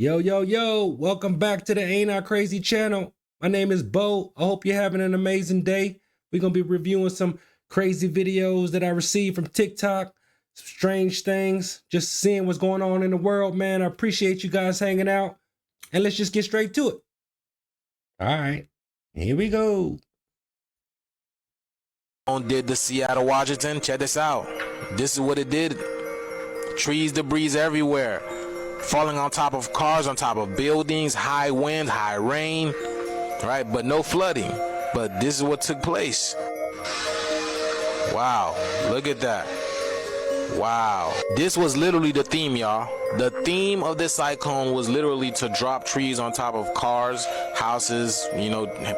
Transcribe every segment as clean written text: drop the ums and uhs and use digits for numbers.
Yo, yo, yo, welcome back to the Ain't I Crazy channel. My name is Bo. I hope you're having an amazing day. We're going to be reviewing some crazy videos that I received from TikTok, some strange things, just seeing what's going on in the world, man. I appreciate you guys hanging out, and let's just get straight to it. All right, here we go. Did the Seattle, Washington. Check this out. This is what it did. Trees, debris everywhere. Falling on top of cars, on top of buildings, high winds, high rain, right? But no flooding. But this is what took place. Wow, look at that. Wow. This was literally the theme, y'all. The theme of this cyclone was literally to drop trees on top of cars, houses,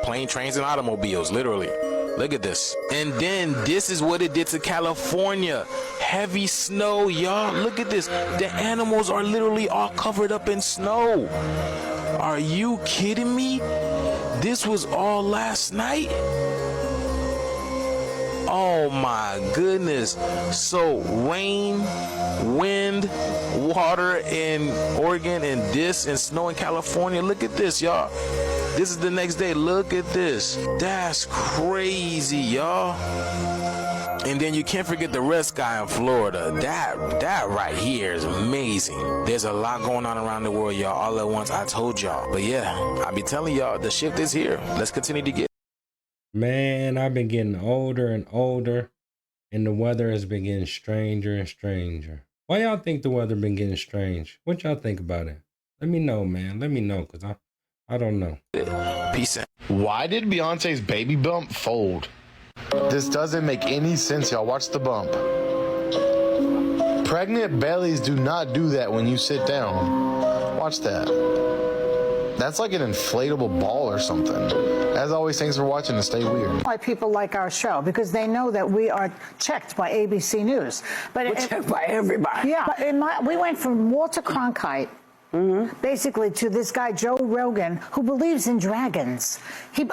plane, trains, and automobiles, literally. Look at this. And then this is what it did to California. Heavy snow, y'all. Look at this. The animals are literally all covered up in snow. Are you kidding me? This was all last night? Oh my goodness. So rain, wind, water in Oregon, and this and snow in California. Look at this, y'all. This is the next day. Look at this. That's crazy, y'all. And then you can't forget the red sky in Florida. That right here is amazing. There's a lot going on around the world, y'all, all at once. I told y'all. But yeah, I be telling y'all, the shift is here. Let's continue to get. Man, I've been getting older and older, and the weather has been getting stranger and stranger. Why y'all think the weather been getting strange? What y'all think about it? Let me know, man. Let me know, because I don't know. Peace out. Why did Beyonce's baby bump fold? This doesn't make any sense, y'all. Watch the bump. Pregnant bellies do not do that when you sit down. Watch that. That's like an inflatable ball or something. As always, thanks for watching and stay weird. Why people like our show, because they know that we are checked by ABC News. But we're checked by everybody. Yeah, but we went from Walter Cronkite basically to this guy Joe Rogan, who believes in dragons.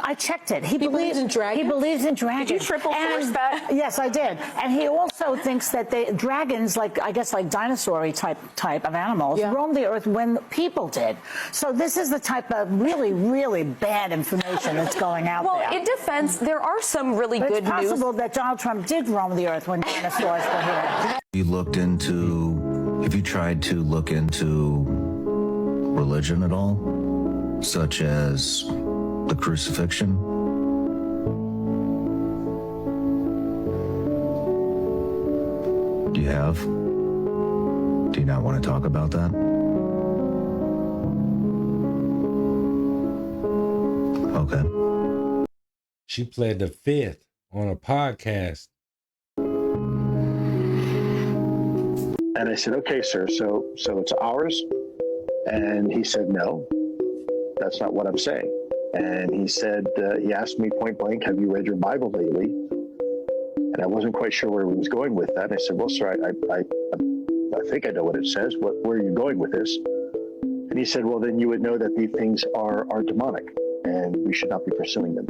I checked it. He believes in dragons. He believes in dragons. Did you triple force that? Yes, I did. And he also thinks that dragons, like dinosaur-y type of animals, roamed the earth when people did. So this is the type of really, really bad information that's going out there. Well, in defense, there are some really good news. It's possible that Donald Trump did roam the earth when dinosaurs were here. If you tried to look into religion at all, such as the crucifixion? Do you have? Do you not want to talk about that? Okay. She pled the fifth on a podcast. And I said, okay, sir, so it's ours? And he said, no, that's not what I'm saying. And he said, he asked me point blank, have you read your Bible lately? And I wasn't quite sure where he was going with that. And I said, well, sir, I think I know what it says. Where are you going with this? And he said, well, then you would know that these things are demonic and we should not be pursuing them.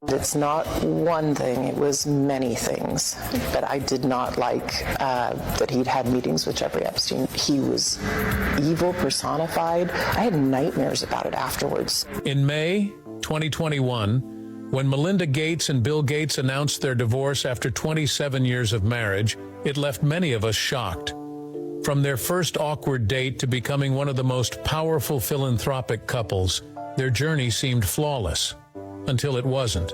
It's not one thing, it was many things. But I did not like that he'd had meetings with Jeffrey Epstein. He was evil personified. I had nightmares about it afterwards. In May 2021, when Melinda Gates and Bill Gates announced their divorce after 27 years of marriage, it left many of us shocked. From their first awkward date to becoming one of the most powerful philanthropic couples, their journey seemed flawless. Until it wasn't.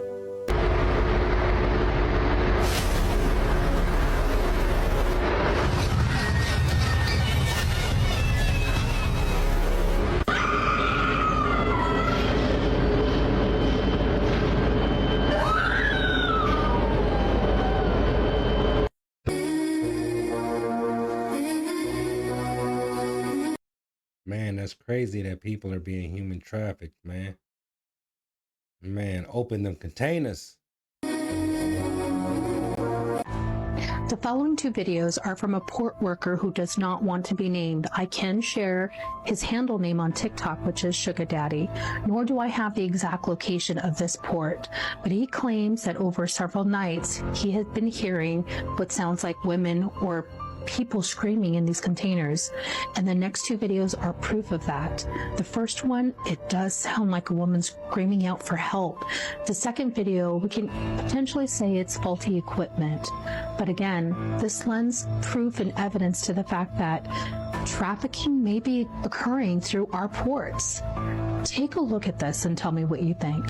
Man, that's crazy that people are being human trafficked, man. Man, open them containers. The following two videos are from a port worker who does not want to be named. I can share his handle name on TikTok, which is Sugar Daddy, nor do I have the exact location of this port, but he claims that over several nights he has been hearing what sounds like women or people screaming in these containers. And the next two videos are proof of that. The first one, it does sound like a woman screaming out for help. The second video, we can potentially say it's faulty equipment. But again, this lends proof and evidence to the fact that trafficking may be occurring through our ports. Take a look at this and tell me what you think.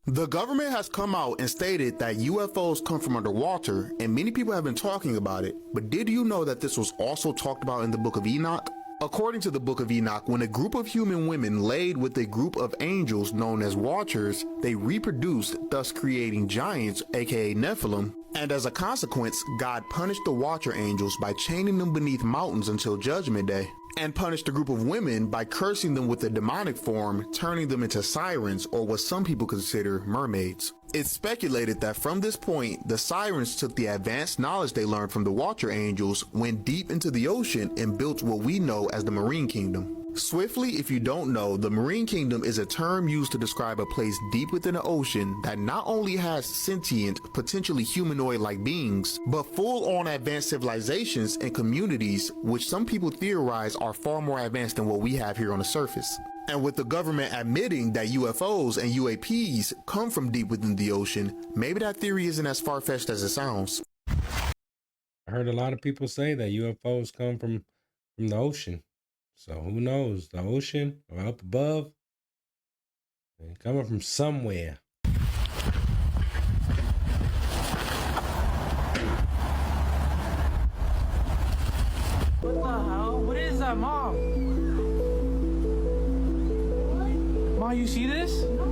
The government has come out and stated that UFOs come from underwater, and many people have been talking about it. But did you know that this was also talked about in the Book of Enoch? According to the Book of Enoch, when a group of human women laid with a group of angels known as Watchers, they reproduced, thus creating giants, aka Nephilim. And as a consequence, God punished the Watcher angels by chaining them beneath mountains until Judgment Day, and punished a group of women by cursing them with a demonic form, turning them into sirens, or what some people consider mermaids. It's speculated that from this point, the sirens took the advanced knowledge they learned from the Watcher angels, went deep into the ocean, and built what we know as the Marine Kingdom. Swiftly, if you don't know, the Marine Kingdom is a term used to describe a place deep within the ocean that not only has sentient, potentially humanoid-like beings, but full-on advanced civilizations and communities, which some people theorize are far more advanced than what we have here on the surface. And with the government admitting that UFOs and UAPs come from deep within the ocean, maybe that theory isn't as far-fetched as it sounds. I heard a lot of people say that UFOs come from the ocean. So who knows? The ocean or up above? They're coming from somewhere. What the hell? What is that, Mom? What? Mom, you see this? No.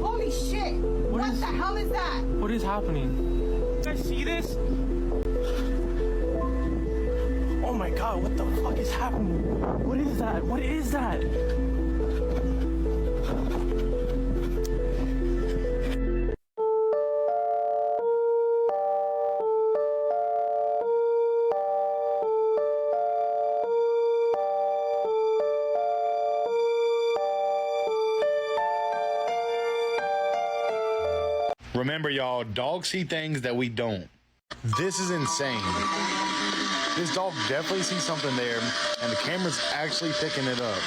Holy shit! What the hell is that? What is happening? You guys see this? Oh my god, what the fuck is happening? What is that? What is that? Remember, y'all, dogs see things that we don't. This is insane. This dog definitely sees something there, and the camera's actually picking it up.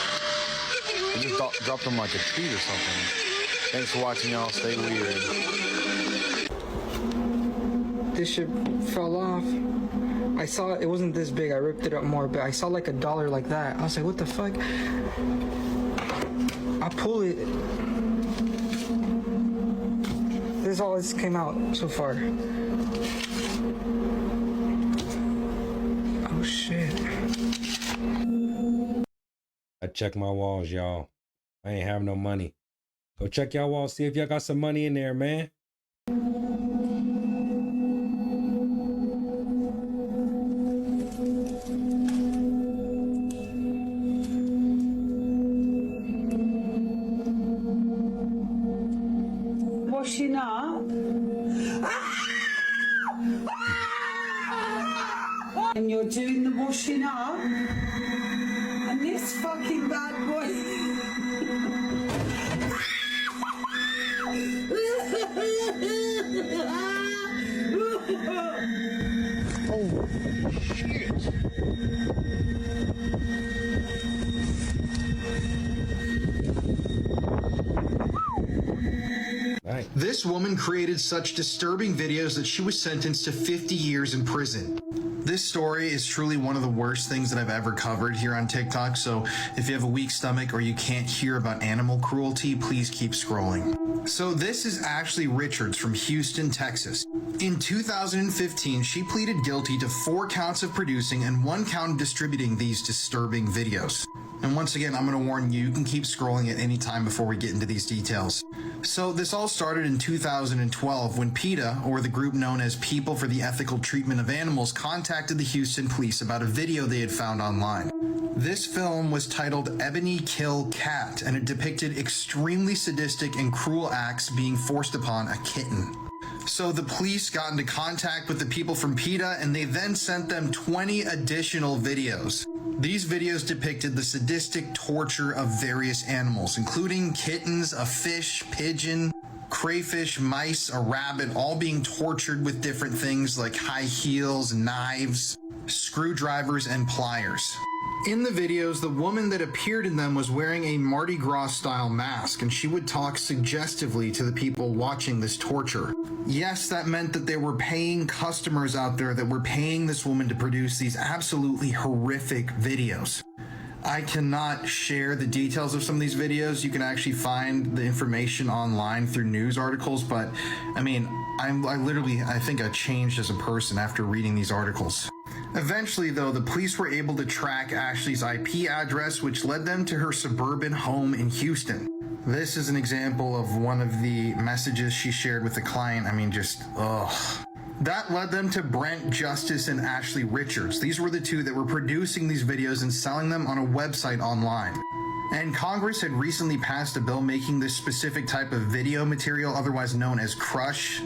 It just dropped him like a treat or something. Thanks for watching, y'all. Stay weird. This shit fell off. I saw it wasn't this big. I ripped it up more, but I saw like $1 like that. I was like, what the fuck? I pull it. This is all this came out so far. Oh shit. I check my walls, y'all. I ain't have no money. Go check y'all walls, see if y'all got some money in there, man. Washing up. And you're doing the washing up. And this fucking bad boy. Oh, shit. Right. This woman created such disturbing videos that she was sentenced to 50 years in prison. This story is truly one of the worst things that I've ever covered here on TikTok, so if you have a weak stomach or you can't hear about animal cruelty, please keep scrolling. So this is Ashley Richards from Houston, Texas. In 2015, she pleaded guilty to 4 counts of producing and 1 count of distributing these disturbing videos. And once again, I'm going to warn you, you can keep scrolling at any time before we get into these details. So this all started in 2012 when PETA, or the group known as People for the Ethical Treatment of Animals, contacted the Houston police about a video they had found online. This film was titled Ebony Kill Cat, and it depicted extremely sadistic and cruel acts being forced upon a kitten. So the police got into contact with the people from PETA, and they then sent them 20 additional videos. These videos depicted the sadistic torture of various animals, including kittens, a fish, pigeon, crayfish, mice, a rabbit, all being tortured with different things like high heels, knives, screwdrivers, and pliers. In the videos, the woman that appeared in them was wearing a Mardi Gras style mask, and she would talk suggestively to the people watching this torture. Yes, that meant that there were paying customers out there that were paying this woman to produce these absolutely horrific videos. I cannot share the details of some of these videos. You can actually find the information online through news articles, but I mean, I think I changed as a person after reading these articles. Eventually, though, the police were able to track Ashley's IP address, which led them to her suburban home in Houston. This is an example of one of the messages she shared with the client. I mean, just, ugh. That led them to Brent Justice and Ashley Richards. These were the two that were producing these videos and selling them on a website online. And Congress had recently passed a bill making this specific type of video material, otherwise known as crush,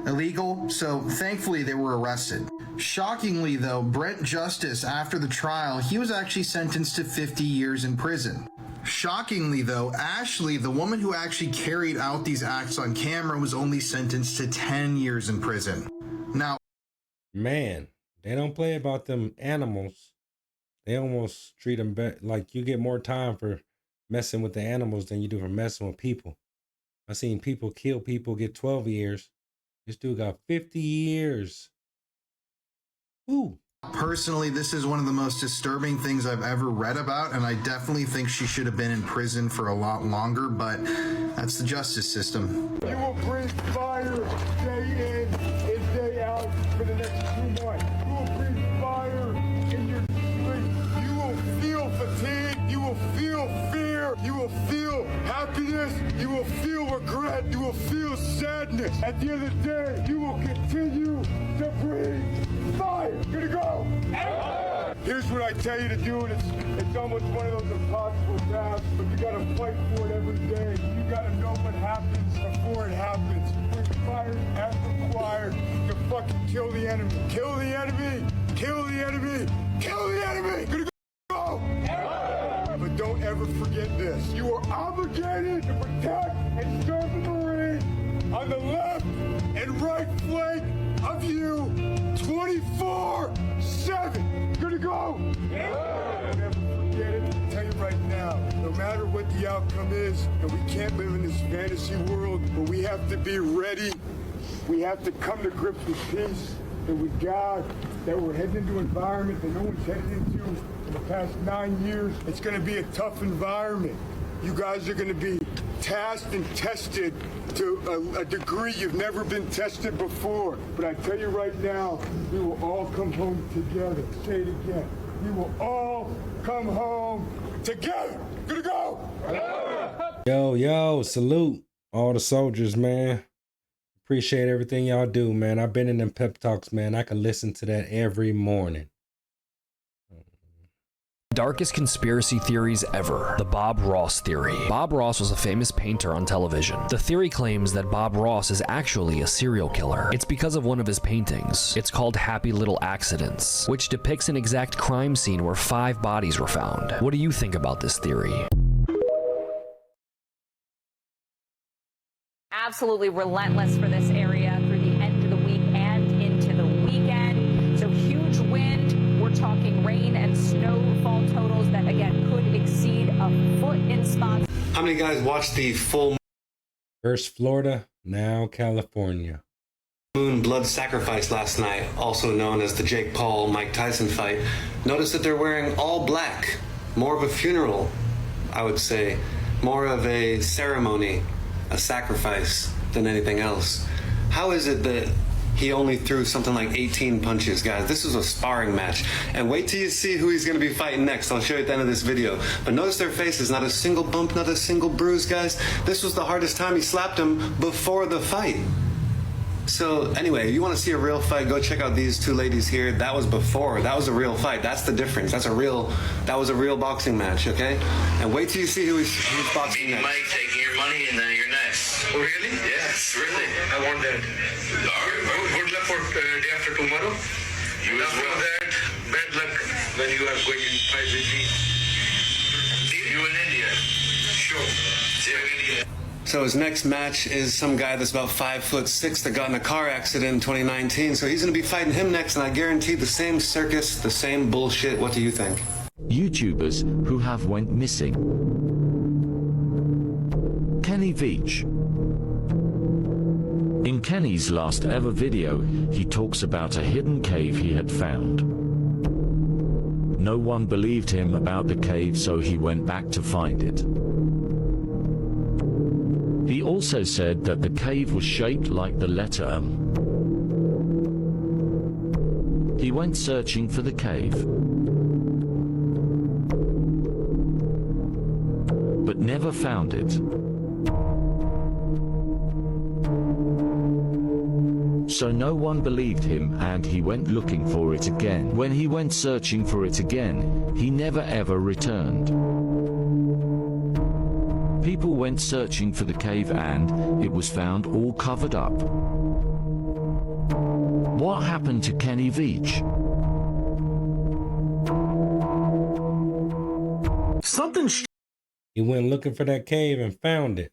illegal. So thankfully they were arrested. Shockingly though, Brent Justice, after the trial, he was actually sentenced to 50 years in prison. Shockingly though, Ashley, the woman who actually carried out these acts on camera, was only sentenced to 10 years in prison. Now, man, they don't play about them animals. They almost treat them like you get more time for messing with the animals than you do for messing with people. I've seen people kill people, get 12 years. This dude got 50 years. Ooh. Personally, this is one of the most disturbing things I've ever read about, and I definitely think she should have been in prison for a lot longer, but that's the justice system. You will breathe fire day in and day out for the next 2 months. You will breathe fire in your sleep. You will feel fatigue. You will feel fear. You will feel happiness. You will feel regret. You will feel sadness. At the end of the day, you will continue to breathe fire. Gonna go. Here's what I tell you to do, and it's almost one of those impossible tasks, but you gotta fight for it every day. You gotta know what happens before it happens. Bring fire as required to fucking kill the enemy. Kill the enemy! Kill the enemy! Kill the enemy! Gonna go! But don't ever forget this. You are obligated to protect and serve the Marine on the left and right flank of you 24/7. Gonna go. Don't ever forget it. I'll tell you right now, no matter what the outcome is, and we can't live in this fantasy world, but we have to be ready. We have to come to grips with peace and with God, that we're heading into an environment that no one's headed into in the past 9 years. It's going to be a tough environment. You guys are going to be tasked and tested to a degree you've never been tested before. But I tell you right now, we will all come home together. Say it again. We will all come home together. Gonna go. Yo, salute all the soldiers, man. Appreciate everything y'all do, man. I've been in them pep talks, man. I can listen to that every morning. Darkest conspiracy theories ever. The Bob Ross theory. Bob Ross was a famous painter on television. The theory claims that Bob Ross is actually a serial killer. It's because of one of his paintings. It's called Happy Little Accidents, which depicts an exact crime scene where 5 bodies were found. What do you think about this theory? Absolutely relentless for this area through the end of the week and into the weekend. So huge wind. We're talking rain and snowfall totals that, again, could exceed a foot in spots. How many guys watched the full First Florida, now California. moon blood sacrifice last night, also known as the Jake Paul-Mike Tyson fight? Notice that they're wearing all black. More of a funeral, I would say. More of a ceremony, a sacrifice than anything else. How is it that he only threw something like 18 punches, guys. This was a sparring match. And wait till you see who he's going to be fighting next. I'll show you at the end of this video. But notice their faces, not a single bump, not a single bruise, guys. This was the hardest time he slapped him before the fight. So anyway, if you want to see a real fight, go check out these two ladies here. That was before. That was a real fight. That's the difference. That was a real boxing match, okay? And wait till you see who's boxing next. Mike taking your money and you're next. Oh really? Yes, really. I want that. Good luck for day after tomorrow. You after that, bad luck when you are going in fight with me. See you in India. Sure. See you in India. So his next match is some guy that's about 5'6" that got in a car accident in 2019. So he's going to be fighting him next, and I guarantee the same circus, the same bullshit. What do you think? YouTubers who have went missing. Kenny Veach. In Kenny's last ever video, he talks about a hidden cave he had found. No one believed him about the cave, so he went back to find it. He also said that the cave was shaped like the letter M. He went searching for the cave, but never found it. So no one believed him, and he went looking for it again. When he went searching for it again, he never ever returned. People went searching for the cave and it was found all covered up. What happened to Kenny Veach? He went looking for that cave and found it.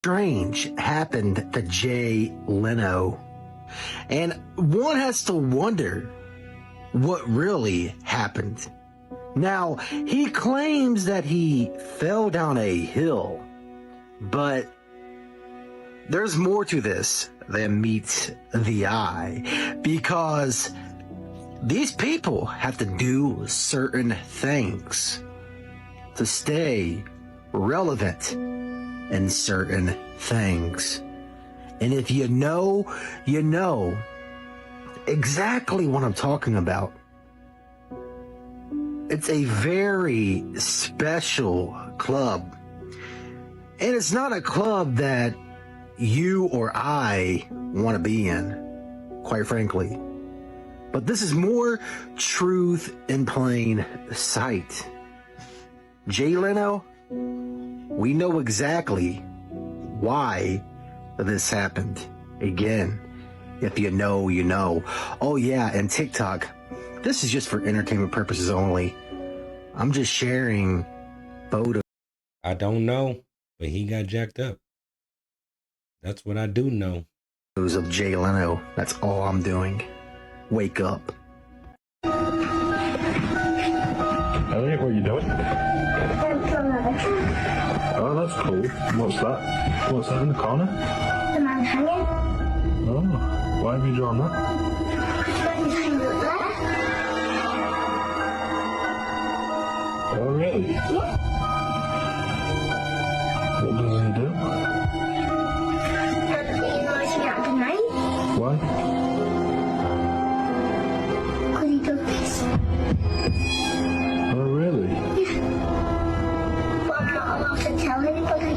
Strange happened to Jay Leno. And one has to wonder what really happened. Now, he claims that he fell down a hill, but there's more to this than meets the eye, because these people have to do certain things to stay relevant in certain things. And if you know exactly what I'm talking about. It's a very special club. And it's not a club that you or I want to be in, quite frankly. But this is more truth in plain sight. Jay Leno, we know exactly why this happened. Again, if you know, you know. Oh yeah, and TikTok, this is just for entertainment purposes only. I'm just sharing photos. I don't know, but he got jacked up. That's what I do know. Of Jay Leno. That's all I'm doing. Wake up. Elliot, what are you doing? Oh, that's cool. What's that? What's that in the corner? The man hanging. Oh, why have you drawn that? Oh, really? Yeah. What does he do? He's always out at night. Why? Because he does this. Oh, really? Yeah. But I'm not allowed to tell anybody.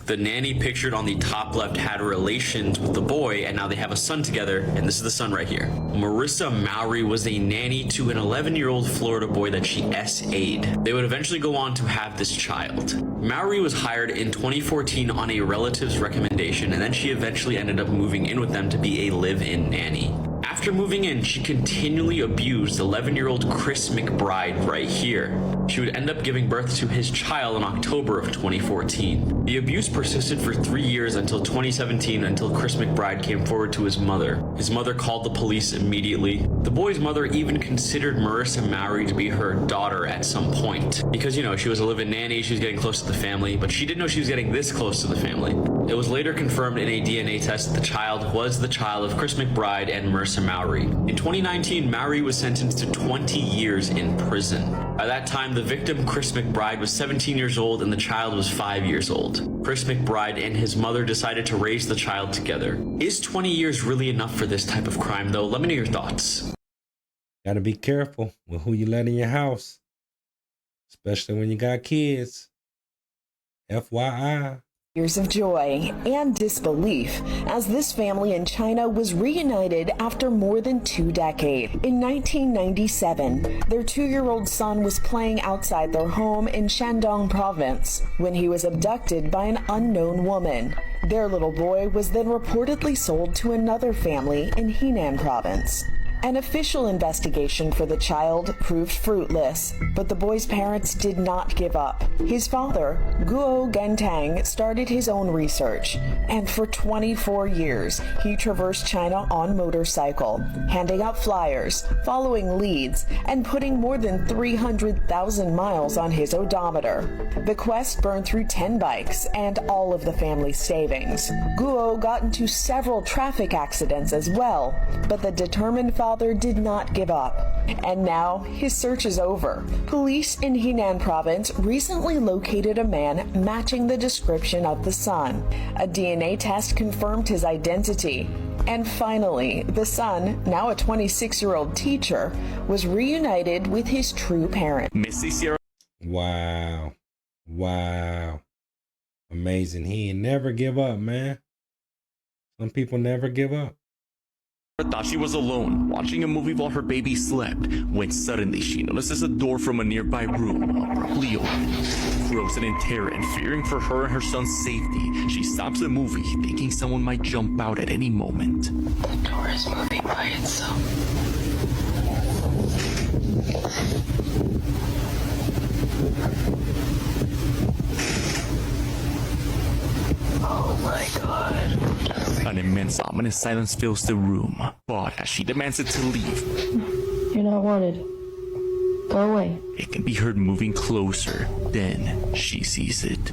The nanny pictured on the top left had relations with the boy, and now they have a son together, and this is the son right here. Marissa Mowry was a nanny to an 11-year-old Florida boy that she SA'd. They would eventually go on to have this child. Mowry was hired in 2014 on a relative's recommendation, and then she eventually ended up moving in with them to be a live-in nanny. After moving in, she continually abused 11-year-old Chris McBride right here. She would end up giving birth to his child in October of 2014. The abuse persisted for 3 years until 2017, until Chris McBride came forward to his mother. His mother called the police immediately. The boy's mother even considered Marissa Mowry to be her daughter at some point. Because, you know, she was a live-in nanny, she was getting close to the family, but she didn't know she was getting this close to the family. It was later confirmed in a DNA test that the child was the child of Chris McBride and Marissa Mowry. In 2019, Mowry was sentenced to 20 years in prison. By that time, the victim, Chris McBride, was 17 years old and the child was 5 years old. Chris McBride and his mother decided to raise the child together. Is 20 years really enough for this type of crime, though? Let me know your thoughts. Gotta be careful with who you let in your house, especially when you got kids. FYI. Years of joy and disbelief as this family in China was reunited after more than 2 decades. In 1997, their 2-year-old son was playing outside their home in Shandong province when he was abducted by an unknown woman. Their little boy was then reportedly sold to another family in Henan province. An official investigation for the child proved fruitless, but the boy's parents did not give up. His father, Guo Gentang, started his own research, and for 24 years, he traversed China on motorcycle, handing out flyers, following leads, and putting more than 300,000 miles on his odometer. The quest burned through 10 bikes and all of the family's savings. Guo got into several traffic accidents as well, but the determined father did not give up. And now his search is over. Police in Henan province recently located a man matching the description of the son. A DNA test confirmed his identity. And finally, the son, now a 26-year-old teacher, was reunited with his true parent. Wow. Wow. Amazing. He ain't never give up, man. Some people never give up. Thought she was alone, watching a movie while her baby slept, when suddenly she notices a door from a nearby room abruptly open. Frozen in terror and fearing for her and her son's safety, she stops the movie, thinking someone might jump out at any moment. The door is moving by itself. Oh my god. An immense ominous silence fills the room, but as she demands it to leave, you're not wanted. Go away. It can be heard moving closer. Then she sees it.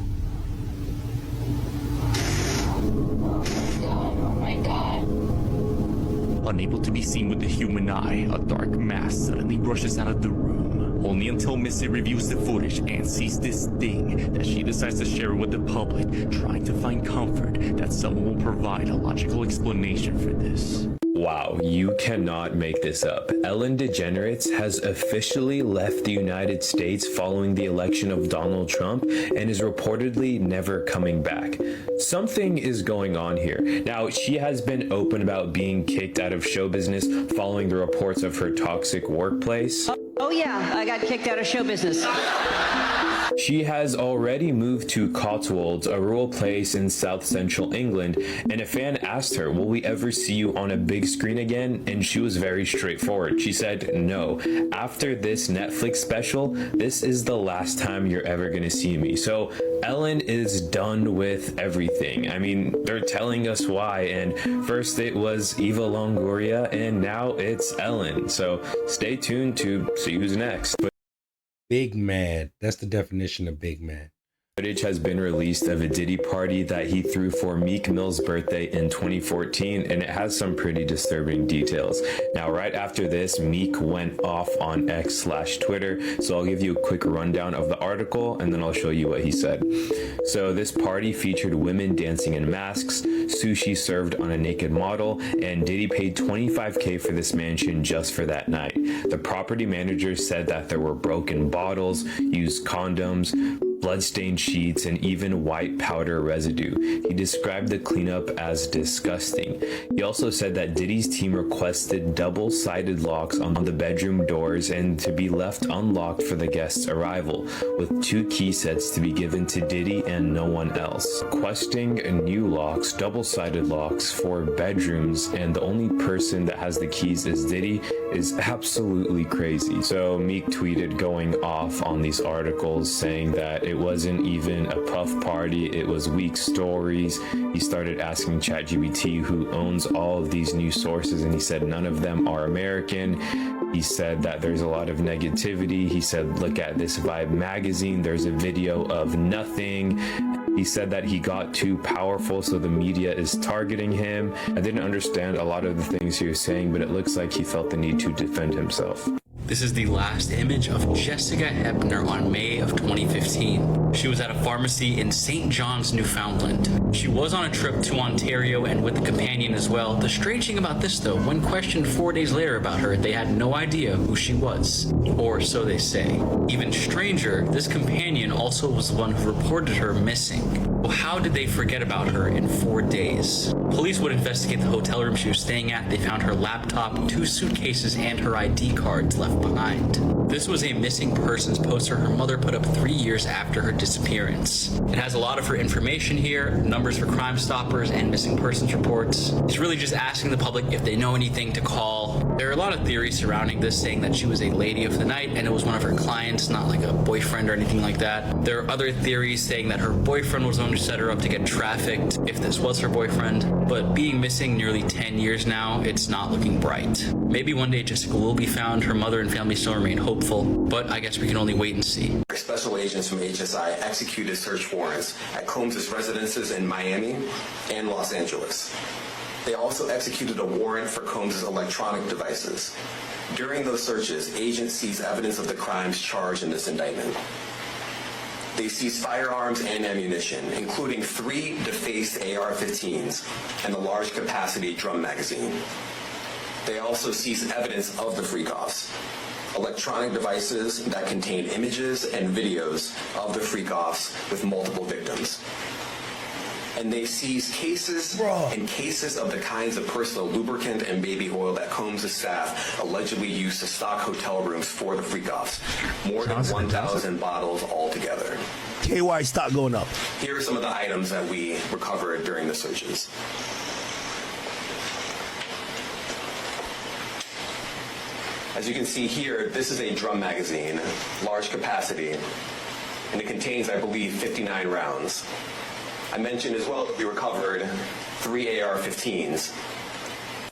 Oh my god. Unable to be seen with the human eye, a dark mass suddenly rushes out of the room. Only until Missy reviews the footage and sees this thing that she decides to share it with the public, trying to find comfort that someone will provide a logical explanation for this. Wow, you cannot make this up. Ellen DeGeneres has officially left the United States following the election of Donald Trump and is reportedly never coming back. Something is going on here. Now, she has been open about being kicked out of show business following the reports of her toxic workplace. Oh yeah, I got kicked out of show business. She has already moved to Cotswolds, a rural place in south central England, and a fan asked her, "Will we ever see you on a big screen again?" And she was very straightforward. She said, "No. After this Netflix special, this is the last time you're ever going to see me." So Ellen is done with everything. I mean, they're telling us why, and first it was Eva Longoria, and now it's Ellen. So stay tuned to see who's next. Big mad. That's the definition of big mad. Footage has been released of a Diddy party that he threw for Meek Mill's birthday in 2014, and it has some pretty disturbing details. Now, right after this, Meek went off on X/Twitter, so I'll give you a quick rundown of the article, and then I'll show you what he said. So this party featured women dancing in masks, sushi served on a naked model, and Diddy paid $25K for this mansion just for that night. The property manager said that there were broken bottles, used condoms, bloodstained sheets, and even white powder residue. He described the cleanup as disgusting. He also said that Diddy's team requested double-sided locks on the bedroom doors and to be left unlocked for the guest's arrival, with 2 key sets to be given to Diddy and no one else. Requesting new locks, double-sided locks for bedrooms, and the only person that has the keys is Diddy is absolutely crazy. So Meek tweeted going off on these articles saying that it wasn't even a puff party, it was weak stories. He started asking ChatGPT who owns all of these news sources, and he said none of them are American. He said that there's a lot of negativity. He said, look at this Vibe magazine, there's a video of nothing. He said that he got too powerful, so the media is targeting him. I didn't understand a lot of the things he was saying, but it looks like he felt the need to defend himself. This is the last image of Jessica Hebner on May of 2015. She was at a pharmacy in St. John's, Newfoundland. She was on a trip to Ontario and with a companion as well. The strange thing about this though, when questioned 4 days later about her, they had no idea who she was. Or so they say. Even stranger, this companion also was the one who reported her missing. Well, how did they forget about her in 4 days? Police would investigate the hotel room she was staying at. They found her laptop, 2 suitcases, and her ID cards left behind. This was a missing persons poster her mother put up 3 years after her disappearance. It has a lot of her information here, numbers for Crime Stoppers and missing persons reports. It's really just asking the public if they know anything to call. There are a lot of theories surrounding this, saying that she was a lady of the night and it was one of her clients, not like a boyfriend or anything like that. There are other theories saying that her boyfriend was the one who set her up to get trafficked, if this was her boyfriend. But being missing nearly 10 years now, it's not looking bright. Maybe one day Jessica will be found. Her mother and family still remain hopeful, but I guess we can only wait and see. Special agents from HSI executed search warrants at Combs' residences in Miami and Los Angeles. They also executed a warrant for Combs' electronic devices. During those searches, agents seized evidence of the crimes charged in this indictment. They seized firearms and ammunition, including 3 defaced AR-15s and the large capacity drum magazine. They also seized evidence of the freak-offs, electronic devices that contain images and videos of the freak-offs with multiple victims. And they seized cases and cases of the kinds of personal lubricant and baby oil that Combs' staff allegedly used to stock hotel rooms for the freak-offs. More than 1,000 bottles altogether. KY stock going up. Here are some of the items that we recovered during the searches. As you can see here, this is a drum magazine, large capacity, and it contains, I believe, 59 rounds. I mentioned as well that we recovered 3 AR-15s.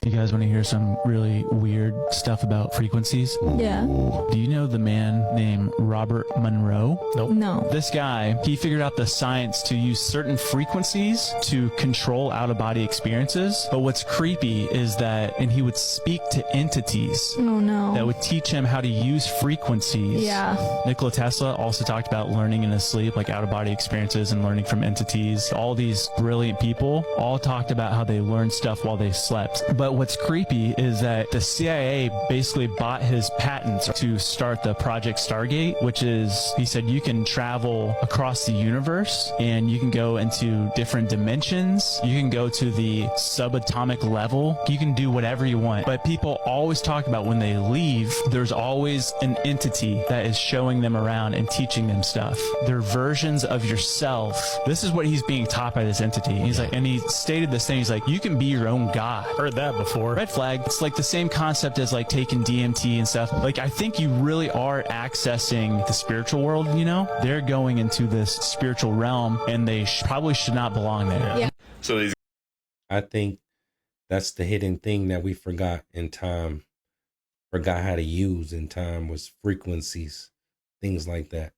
You guys want to hear some really weird stuff about frequencies? Yeah. Do you know the man named Robert Monroe? Nope. No. This guy, he figured out the science to use certain frequencies to control out-of-body experiences. But what's creepy is that, and he would speak to entities Oh no. that would teach him how to use frequencies. Yeah. Nikola Tesla also talked about learning in his sleep, like out-of-body experiences and learning from entities. All these brilliant people all talked about how they learned stuff while they slept. But what's creepy is that the CIA basically bought his patents to start the Project Stargate, which is, he said, you can travel across the universe and you can go into different dimensions. You can go to the subatomic level. You can do whatever you want. But people always talk about when they leave, there's always an entity that is showing them around and teaching them stuff. They're versions of yourself. This is what he's being taught by this entity. He's like, and he stated this thing. He's like, you can be your own God. Heard that before. Red flag. It's like the same concept as like taking DMT and stuff. Like, I think you really are accessing the spiritual world, you know? They're going into this spiritual realm and they probably should not belong there. Yeah. So these, I think that's the hidden thing that we forgot in time, forgot how to use in time, was frequencies, things like that.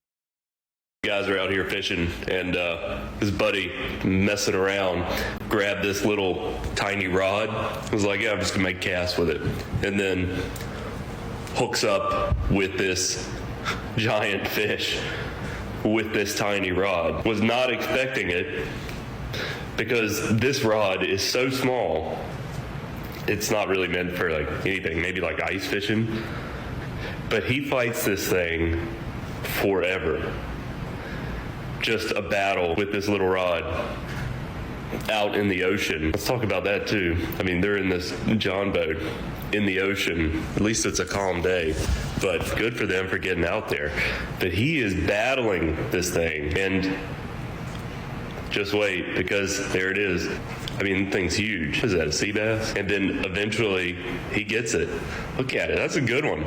Guys are out here fishing, and his buddy messing around grabbed this little tiny rod. Was like, yeah, I'm just gonna make casts with it, and then hooks up with this giant fish with this tiny rod. Was not expecting it, because this rod is so small. It's not really meant for like anything, maybe like ice fishing. But he fights this thing forever. just a battle with this little rod out in the ocean. Let's talk about that too. I mean, they're in this John boat in the ocean. At least it's a calm day, but good for them for getting out there. But he is battling this thing, and just wait, because there it is. I mean, the thing's huge. What is that, a sea bass? And then eventually he gets it. Look at it. That's a good one.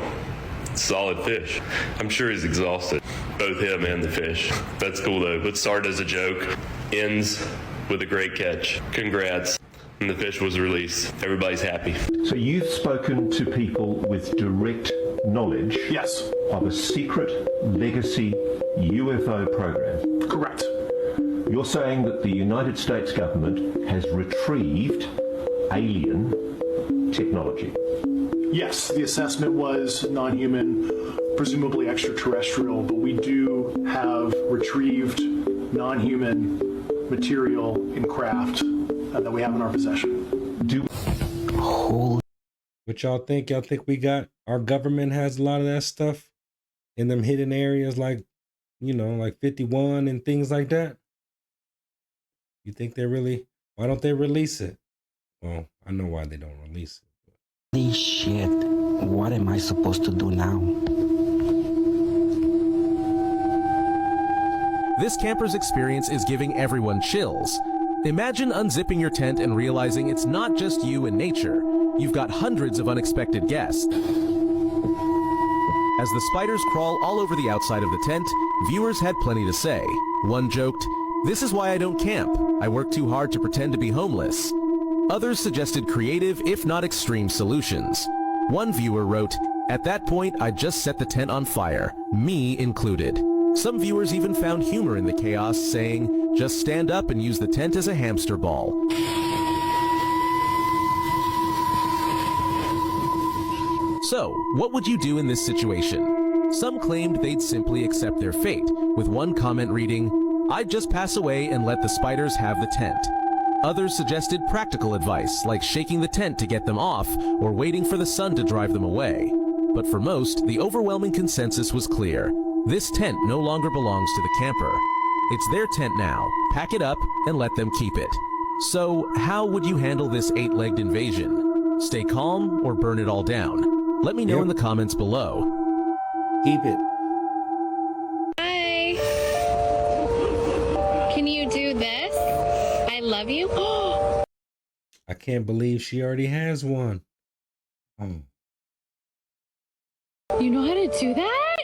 Solid fish. I'm sure he's exhausted, both him and the fish. That's cool though. But started as a joke, ends with a great catch. Congrats. And the fish was released. Everybody's happy. So you've spoken to people with direct knowledge, Yes, of a secret legacy UFO program. correct. You're saying that the United States government has retrieved alien technology. Yes, the assessment was non-human, presumably extraterrestrial, but we do have retrieved non-human material and craft that we have in our possession. What y'all think? Y'all think we got, our government has a lot of that stuff in them hidden areas, like, you know, like 51 and things like that? You think they really, why don't they release it? Well, I know why they don't release it. Holy shit, what am I supposed to do now? This camper's experience is giving everyone chills. Imagine unzipping your tent and realizing it's not just you and nature. You've got hundreds of unexpected guests. As the spiders crawl all over the outside of the tent, viewers had plenty to say. One joked, "This is why I don't camp. I work too hard to pretend to be homeless." Others suggested creative, if not extreme, solutions. One viewer wrote, "At that point, I just set the tent on fire, me included." Some viewers even found humor in the chaos, saying, "Just stand up and use the tent as a hamster ball." So, what would you do in this situation? Some claimed they'd simply accept their fate, with one comment reading, "I'd just pass away and let the spiders have the tent." Others suggested practical advice, like shaking the tent to get them off, or waiting for the sun to drive them away. But for most, the overwhelming consensus was clear. This tent no longer belongs to the camper. It's their tent now. Pack it up and let them keep it. So, how would you handle this 8-legged invasion? Stay calm or burn it all down? Let me know in the comments below. Keep it. Hi. Can you do this? I love you. I can't believe she already has one. Oh. You know how to do that?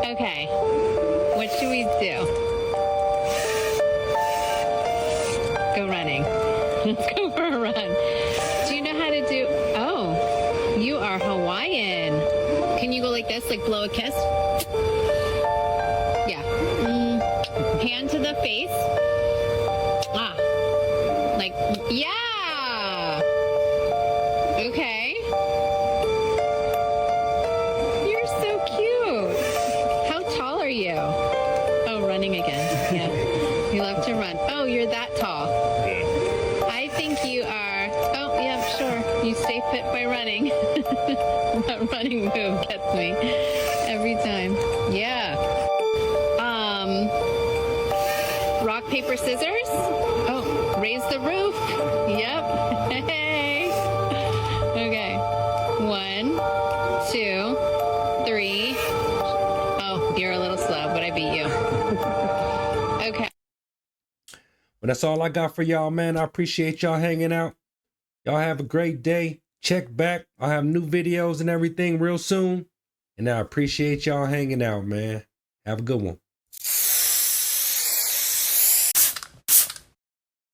Okay. What should we do? Go running. Let's go for a run. Do you know how to do? Oh, you are Hawaiian. Can you go like this, like blow a kiss? Yeah. Hand to the face. Ah. Like, yeah. Okay. You're so cute. How tall are you? Oh, running again. Yeah. You love to run. Oh, you're that tall. I think you are. Oh, yeah, sure. You stay fit by running. That running move gets me every time. Yeah. Rock, paper, scissors. Oh, raise the roof. Yep. Hey. Okay. 1, 2, 3. Oh, you're a little slow, but I beat you. Okay. Well, that's all I got for y'all, man. I appreciate y'all hanging out. Y'all have a great day. Check back. I'll have new videos and everything real soon. And I appreciate y'all hanging out, man. Have a good one.